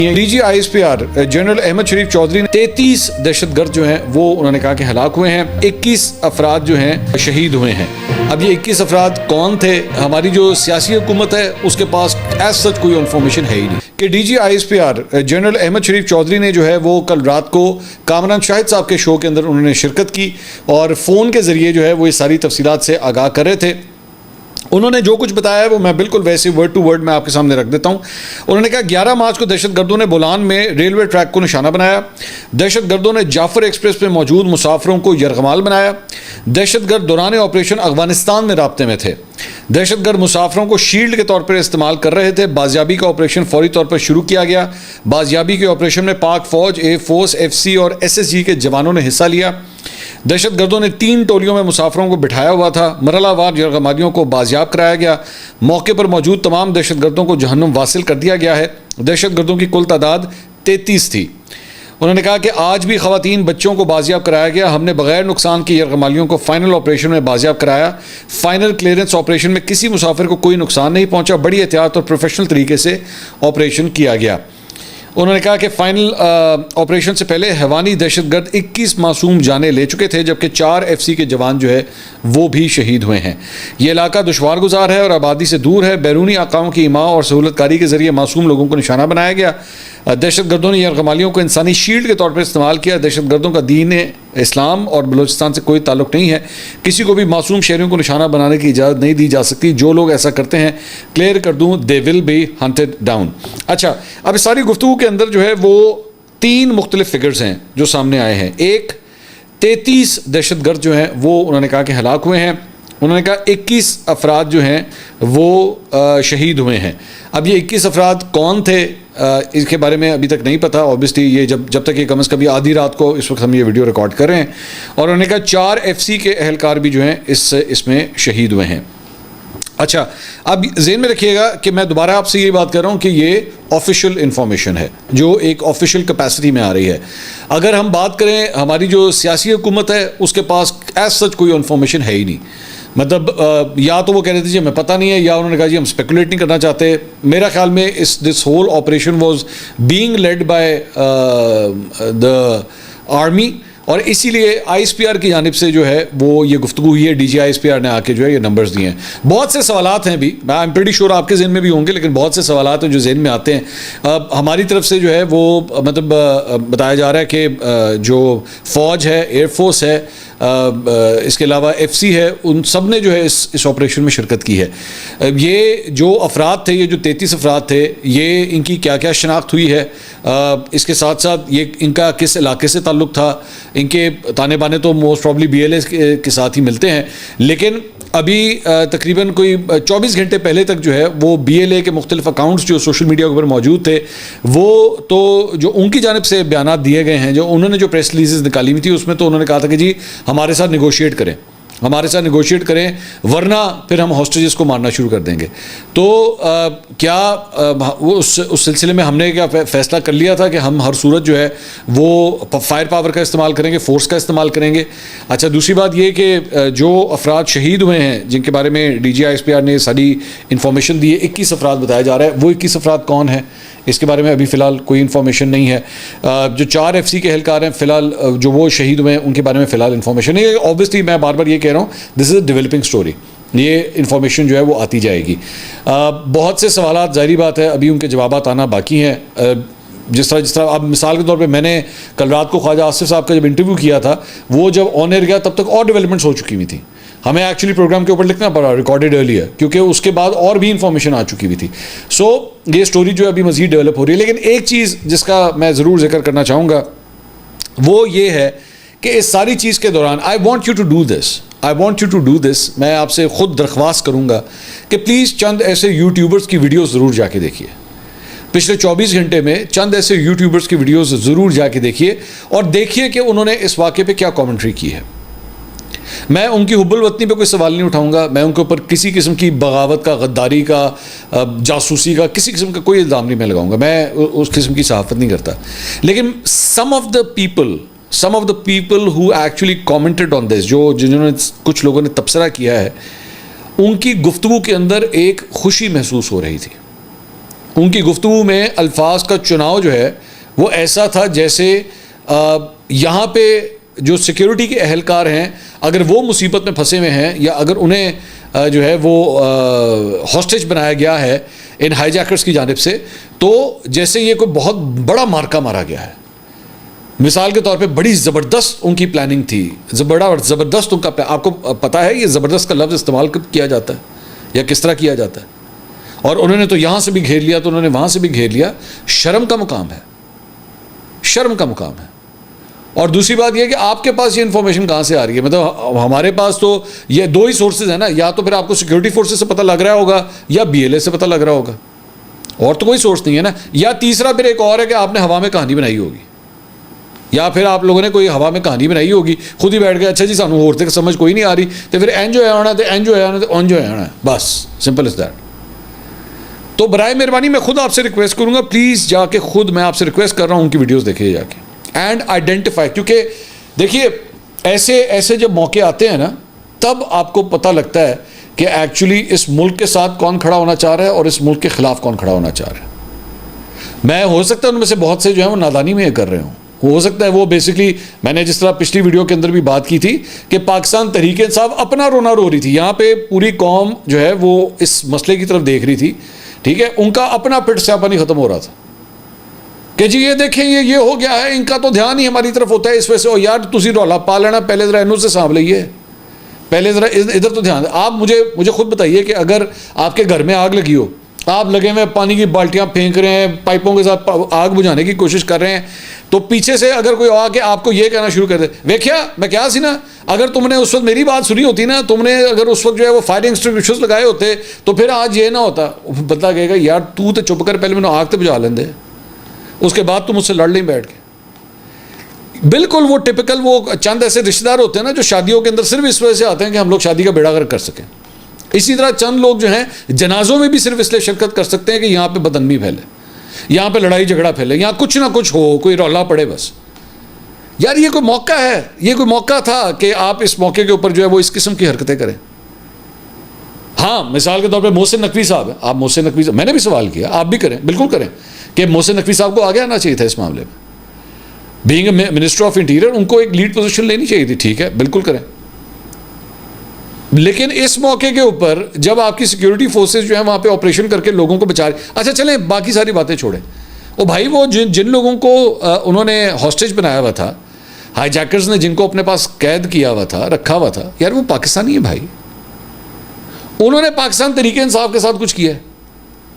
DGISPR general Ahmad शरीफ चौधरी ने 33 दहशतगर्द जो हैं वो उन्होंने कहा कि हलाक हुए हैं, 21 अफराद जो हैं शहीद हुए हैं। अब ये 21 अफराद कौन थे? हमारी जो सियासी हुकूमत है उसके पास एज सच कोई इन्फॉर्मेशन है ही नहीं कि DGISPR जनरल अहमद शरीफ चौधरी ने जो है वो कल रात को कामरान शाहिद साहब के शो के अंदर उन्होंने शिरकत की और फ़ोन के ज़रिए जो है वो ये सारी तफसीलात से आगाह कर रहे थे। उन्होंने जो कुछ बताया है वो मैं बिल्कुल वैसे वर्ड टू वर्ड मैं आपके सामने रख देता हूं। उन्होंने कहा 11 मार्च को दहशतगर्दों ने बोलान में रेलवे ट्रैक को निशाना बनाया। दहशतगर्दों ने जाफर एक्सप्रेस में मौजूद मुसाफिरों को यरगमाल बनाया। दहशतगर्द दौरान ऑपरेशन अफगानिस्तान में राब्ते में थे। दहशतगर्द मुसाफिरों को शील्ड के तौर पर इस्तेमाल कर रहे थे। बाजियाबी का ऑपरेशन फौरी तौर पर शुरू किया गया। बाजियाबी के ऑपरेशन में पाक फौज, एयर फोर्स, FC और SSG के जवानों ने हिस्सा लिया। दहशतगर्दों ने 3 टोलियों में मुसाफिरों को बिठाया हुआ था। मरहलावार यरगमालियों को बाजियाब कराया गया। मौके पर मौजूद तमाम दहशतगर्दों को जहन्नुम वासिल कर दिया गया है। दहशतगर्दों की कुल तादाद 33 थी। उन्होंने कहा कि आज भी ख़वातीन बच्चों को बाजियाब कराया गया। हमने बगैर नुकसान की यरगमालियों को फ़ाइनल ऑपरेशन में बाजियाब कराया। फ़ाइनल क्लियरेंस ऑपरेशन में किसी मुसाफिर को कोई नुकसान नहीं पहुँचा। बड़ी एहतियात और प्रोफेशनल तरीके से ऑपरेशन किया गया। उन्होंने कहा कि फाइनल ऑपरेशन से पहले हैवानी दहशतगर्द 21 मासूम जानें ले चुके थे, जबकि 4 FC के जवान जो है वो भी शहीद हुए हैं। ये इलाका दुश्वार गुजार है और आबादी से दूर है। बैरूनी आकाओं की इमा और सहूलतकारी के जरिए मासूम लोगों को निशाना बनाया गया। दहशतगर्दों ने यरगमालियों को इंसानी शील्ड के तौर पर इस्तेमाल किया। दहशतगर्दों का दीन इस्लाम और बलूचिस्तान से कोई ताल्लुक़ नहीं है। किसी को भी मासूम शहरियों को निशाना बनाने की इजाज़त नहीं दी जा सकती। जो लोग ऐसा करते हैं क्लियर कर दूँ, they will be hunted down. अच्छा, अब इस सारी गुफ्तगू के अंदर जो है वो 3 मुख्तलिफ फिगर्स हैं जो सामने आए हैं। एक, 33 दहशतगर्द जो हैं वो उन्होंने कहा कि हलाक हुए हैं। उन्होंने कहा 21 अफराद जो हैं वो शहीद हुए हैं। अब ये 21 अफराद कौन थे इसके बारे में अभी तक नहीं पता। ऑब्वियसली ये जब तक ये कम से कम आधी रात को इस वक्त हम ये वीडियो रिकॉर्ड कर रहे हैं। और उन्होंने कहा 4 FC के एहलकार भी जो हैं इसमें शहीद हुए हैं। अच्छा, अब ज़हन में रखिएगा कि मैं दोबारा आपसे ये बात कर रहा हूँ कि ये ऑफिशियल इन्फॉर्मेशन है जो एक ऑफिशियल कैपेसिटी में आ रही है। अगर हम बात करें हमारी जो सियासी हुकूमत है उसके पास एज सच कोई इन्फॉर्मेशन है ही नहीं। मतलब या तो वो कह रहे थे जी हमें पता नहीं है, या उन्होंने कहा जी हम स्पेकुलेट नहीं करना चाहते। मेरा ख्याल में this whole operation was being led by the army और इसीलिए ISPR की जानिब से जो है वो ये गुफ्तगू हुई है। DGISPR ने आके जो है ये नंबर्स दिए हैं। बहुत से सवालात हैं भी, मैं आई एम प्रीटी श्योर आपके जहन में भी होंगे, लेकिन बहुत से सवालात हैं जो जहन में आते हैं। हमारी तरफ से जो है वो मतलब बताया जा रहा है कि जो फ़ौज है, एयरफोर्स है, इसके अलावा FC है, उन सब ने जो है इस ऑपरेशन में शिरकत की है। ये जो अफराद थे, ये जो 33 अफराद थे, ये इनकी क्या क्या शनाख्त हुई है, इसके साथ साथ ये इनका किस इलाके से ताल्लुक़ था। इनके ताने बाने तो मोस्ट प्रॉब्ली BLA के साथ ही मिलते हैं, लेकिन अभी तकरीबन कोई 24 घंटे पहले तक जो है वो BLA के मुख्तलिफ अकाउंट्स जो सोशल मीडिया के ऊपर मौजूद थे, वो तो जो उनकी जानिब से बयानात दिए गए हैं, जो उन्होंने जो प्रेस रिलीज़ निकाली हुई थी उसमें तो उन्होंने कहा था कि जी हमारे साथ निगोशिएट करें, हमारे साथ निगोशिएट करें, वरना फिर हम हॉस्टेजेस को मारना शुरू कर देंगे। तो क्या वो उस सिलसिले में हमने क्या फ़ैसला कर लिया था कि हम हर सूरत जो है वो फायर पावर का इस्तेमाल करेंगे, फोर्स का इस्तेमाल करेंगे। अच्छा, दूसरी बात ये कि जो अफराद शहीद हुए हैं जिनके बारे में DGISPR ने सारी इन्फॉर्मेशन दी है, 21 अफराद बताया जा रहा है, वो 21 अफराद कौन है इसके बारे में अभी फ़िलहाल कोई इन्फॉर्मेशन नहीं है। जो 4 FC के एहलकार हैं फ़िलहाल जो वो शहीद हुए हैं उनके बारे में फ़िलहाल इन्फॉर्मेशन नहीं है। ऑब्वियसली मैं बार बार ये कह रहा हूँ, this is a developing story. ये इन्फॉर्मेशन जो है वो आती जाएगी। बहुत से सवालात ज़ाहिर बात है अभी उनके जवाबात आना बाकी हैं। जिस तरह अब मिसाल के तौर पे मैंने कल रात को ख्वाजा आसिफ साहब का जब इंटरव्यू किया था, वो जब ऑन एयर गया तब तक और डेवलपमेंट्स हो चुकी हुई थी। हमें एक्चुअली प्रोग्राम के ऊपर लिखना पड़ा रिकॉर्डेड अर्लियर, क्योंकि उसके बाद और भी इंफॉर्मेशन आ चुकी हुई थी। सो ये स्टोरी जो है अभी मज़ीद डेवलप हो रही है। लेकिन एक चीज़ जिसका मैं ज़रूर जिक्र करना चाहूँगा वो ये है कि इस सारी चीज़ के दौरान I want you to do this, मैं आपसे ख़ुद दरख्वास्त करूँगा कि प्लीज़ चंद ऐसे यूट्यूबर्स की वीडियोज़ ज़रूर जाके देखिए। पिछले 24 घंटे में चंद ऐसे यूट्यूबर्स की वीडियोज़ ज़रूर जाके देखिए और देखिए कि उन्होंने इस वाक़े पे क्या कमेंट्री की है। मैं उनकी हुब्बुल वतनी पे कोई सवाल नहीं उठाऊंगा, मैं उनके ऊपर किसी किस्म की बगावत का, गद्दारी का, जासूसी का, किसी किस्म का कोई इल्ज़ाम नहीं मैं लगाऊंगा। मैं उस किस्म की सहाफ़त नहीं करता। लेकिन some of the people who actually commented on this, जिन्होंने कुछ लोगों ने तबसरा किया है, उनकी गुफ्तगू के अंदर एक खुशी महसूस हो रही थी। उनकी गुफ्तगू में अल्फाज का चुनाव जो है वो ऐसा था जैसे यहाँ पे जो सिक्योरिटी के अहलकार हैं, अगर वो मुसीबत में फंसे हुए हैं या अगर उन्हें जो है वो हॉस्टेज बनाया गया है इन हाईजैकर्स की जानिब से, तो जैसे ये कोई बहुत बड़ा मार्का मारा गया है। मिसाल के तौर पे बड़ी ज़बरदस्त उनकी प्लानिंग थी, बड़ा ज़बरदस्त उनका आपको पता है ये ज़बरदस्त का लफ्ज़ इस्तेमाल कब किया जाता है या किस तरह किया जाता है, और उन्होंने तो यहाँ से भी घेर लिया तो उन्होंने वहाँ से भी घेर लिया। शर्म का मुकाम है, शर्म का मुकाम है। और दूसरी बात यह कि आपके पास ये इन्फॉर्मेशन कहाँ से आ रही है, मतलब हमारे पास तो ये दो ही सोर्सेज है ना, या तो फिर आपको सिक्योरिटी फोर्सेज से पता लग रहा होगा या BLA से पता लग रहा होगा, और तो कोई सोर्स नहीं है ना। या तीसरा फिर एक और है कि आपने हवा में कहानी बनाई होगी, या फिर आप लोगों ने कोई हवा में कहानी बनाई होगी, खुद ही बैठ गए अच्छा जी सानू होर तक समझ कोई नहीं आ रही, तो फिर एंज होया होना, तो एंज होया होना, तो ऑन जो होना है, बस सिंपल इज दैट। तो बराए मेहरबानी मैं खुद आपसे रिक्वेस्ट करूंगा, प्लीज़ जाके खुद मैं आपसे रिक्वेस्ट कर रहा हूँ उनकी वीडियोस देखिए जाके एंड आइडेंटिफाई, क्योंकि देखिए ऐसे ऐसे जब मौके आते हैं ना तब आपको पता लगता है कि एक्चुअली इस मुल्क के साथ कौन खड़ा होना चाह रहा है और इस मुल्क के खिलाफ कौन खड़ा होना चाह रहा है। मैं हो सकता है उनमें से बहुत से जो है वो नादानी में कर रहे हूँ, हो सकता है वो बेसिकली मैंने जिस तरह पिछली वीडियो के अंदर भी बात की थी कि पाकिस्तान तहरीक इंसाफ अपना रोना रो रही थी, यहाँ पे पूरी कौम जो है वो इस मसले की तरफ देख रही थी, ठीक है, उनका अपना पिट स्यापा नहीं खत्म हो रहा था कि जी ये देखें ये हो गया है, इनका तो ध्यान ही हमारी तरफ होता है इस वजह से। ओ यार तुसी रौला पा लेना, पहले ज़रा इन्हों से सांभ लीजिए, पहले ज़रा इधर तो ध्यान। आप मुझे खुद बताइए कि अगर आपके घर में आग लगी हो, आप लगे हुए पानी की बाल्टियाँ फेंक रहे हैं, पाइपों के साथ आग बुझाने की कोशिश कर रहे हैं, तो पीछे से अगर कोई आके आपको ये कहना शुरू कर दे, वेख्या मैं क्या सी ना, अगर तुमने उस वक्त मेरी बात सुनी होती ना, तुमने अगर उस वक्त जो है वो फायरिंग एक्सटिंग्विशर्स लगाए होते तो फिर आज ये ना होता। बंदा कहेगा यार तू तो चुप कर, पहले मैंने आग तो बुझा लेंदे, उसके बाद तुम मुझसे लड़ लें बैठ के। बिल्कुल वो टिपिकल वो चंद ऐसे रिश्तेदार होते हैं ना जो शादियों के अंदर सिर्फ इस वजह से आते हैं कि हम लोग शादी का बेड़ा गर्क कर सकें। इसी तरह चंद लोग जो हैं जनाजों में भी सिर्फ इसलिए शिरकत कर सकते हैं कि यहाँ पे बदनमी फैले, यहाँ पे लड़ाई झगड़ा फैले, यहाँ कुछ ना कुछ हो, कोई रौला पड़े बस। यार ये कोई मौका है, ये कोई मौका था कि आप इस मौके के ऊपर जो है वो इस किस्म की हरकतें करें। हाँ मिसाल के तौर पर मोहसिन नकवी साहब है, आप मोहसिन नकवी साहब, मैंने भी सवाल किया, आप भी करें, बिल्कुल करें कि मोहसिन नकवी साहब को आगे आना चाहिए था इस मामले में, बीइंग मिनिस्टर ऑफ इंटीरियर उनको एक लीड पोजीशन लेनी चाहिए थी, ठीक है बिल्कुल करें। लेकिन इस मौके के ऊपर जब आपकी सिक्योरिटी फोर्सेस जो है वहाँ पे ऑपरेशन करके लोगों को बचा रहे, अच्छा चलें बाकी सारी बातें छोड़ें, ओ भाई वो जिन लोगों को उन्होंने हॉस्टेज बनाया हुआ था, हाईजैकर्स ने जिनको अपने पास कैद किया हुआ था, रखा हुआ था, यार वो पाकिस्तानी है भाई, उन्होंने पाकिस्तान तरीके इंसाफ के साथ कुछ किया है,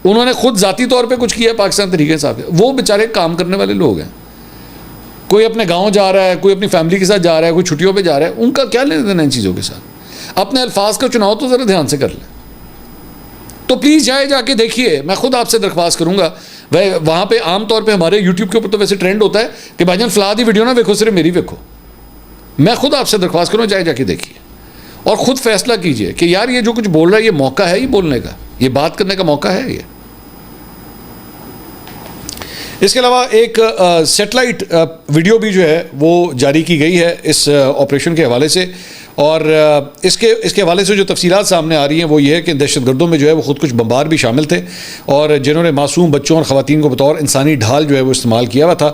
उन्होंने खुद ज़ाती तौर पे कुछ किया है पाकिस्तान तरीके इंसाफ के, वो बेचारे काम करने वाले लोग हैं, कोई अपने गांव जा रहा है, कोई अपनी फैमिली के साथ जा रहा है, कोई छुट्टियों पे जा रहा है, उनका क्या लेना देना इन चीज़ों के साथ। अपने अल्फाज का चुनाव तो ज़रा ध्यान से कर लें। तो प्लीज़ जाके देखिए, मैं खुद आपसे दरख्वास्त करूँगा, वह वहाँ पे आम तौर पे हमारे यूट्यूब के ऊपर तो वैसे ट्रेंड होता है कि भाईजान फला दी वीडियो ना देखो, सिर्फ मेरी देखो। मैं खुद आपसे दरख्वास्त करूँ जाके देखिए और ख़ुद फैसला कीजिए कि यार ये जो कुछ बोल रहा है ये मौका है, ये बोलने का, ये बात करने का मौका है ये। इसके अलावा एक सेटेलाइट वीडियो भी जो है वो जारी की गई है इस ऑपरेशन के हवाले से, और इसके हवाले से जो तफसीलात सामने आ रही हैं वो ये है कि दहशतगर्दों में जो है वो खुद कुछ बम्बार भी शामिल थे और जिन्होंने मासूम बच्चों और ख़वातीन को बतौर इंसानी ढाल जो है वो इस्तेमाल किया हुआ था।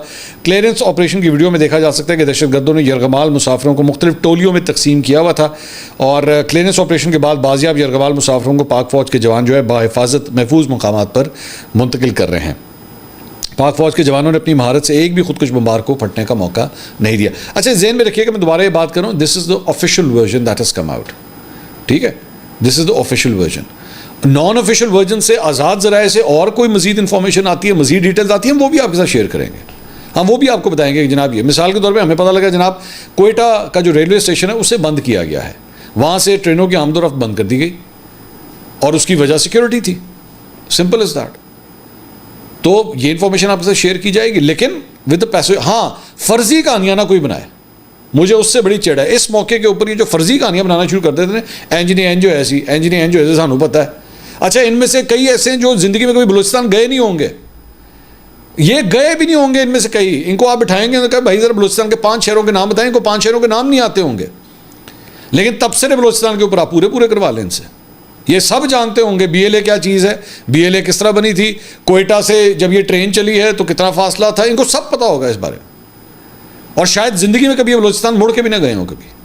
क्लियरेंस ऑपरेशन की वीडियो में देखा जा सकता है कि दहशतगर्दों ने यरगमाल मुसाफिरों को मुख्तलिफ टोलियों में तकसीम किया हुआ था और क्लियरेंस ऑपरेशन के बाद बाजियाब यरगमाल मुसाफिरों को पाक फ़ौज के जवान जो है बाहिफाजत महफूज मकामात पर मुंतकिल कर रहे हैं। पाक फ़ौज के जवानों ने अपनी महारत से एक भी खुदकुश बम्बार को फटने का मौका नहीं दिया। अच्छा ज़हन में रखिएगा, मैं दोबारा ये बात करूँ, this is the official version that has come out, ठीक है, this is the official version. Non official version से आज़ाद ज़राए से और कोई मज़ीद इन्फॉर्मेशन आती है, मज़ीद डिटेल्स आती हैं, वो भी आपके साथ शेयर करेंगे, हम वो भी आपको बताएंगे कि जनाब ये मिसाल के तौर पर हमें पता लगा जनाब कोयटा का जो रेलवे स्टेशन है उसे बंद किया गया है, वहाँ से ट्रेनों की आमदोरफ्त बंद कर दी गई और उसकी वजह सिक्योरिटी थी, सिंपल इज़ दैट। तो ये इन्फॉर्मेशन आपके साथ शेयर की जाएगी, लेकिन विद पैसे। हाँ, फर्जी कहानियाँ ना कोई बनाए, मुझे उससे बड़ी चिढ़ है इस मौके के ऊपर, ये जो फर्जी कहानियाँ बनाना शुरू कर देते हैं, एंज ऐसी एंज ऐसे, सानू पता है। अच्छा इनमें से कई ऐसे हैं जो ज़िंदगी में कभी बलूचिस्तान गए नहीं होंगे, ये गए भी नहीं होंगे इनमें से कई, इनको आप बिठाएंगे तो कहें भाई ज़रा बलूचिस्तान के 5 शहरों के नाम बताएं, इनको 5 शहरों के नाम नहीं आते होंगे, लेकिन तबसरे बलूचिस्तान के ऊपर आप पूरे करवा लें इनसे, ये सब जानते होंगे BLA क्या चीज़ है, BLA किस तरह बनी थी, कोयटा से जब ये ट्रेन चली है तो कितना फासला था, इनको सब पता होगा इस बारे में। और शायद ज़िंदगी में कभी ये बलूचिस्तान मुड़ के भी ना गए हों कभी।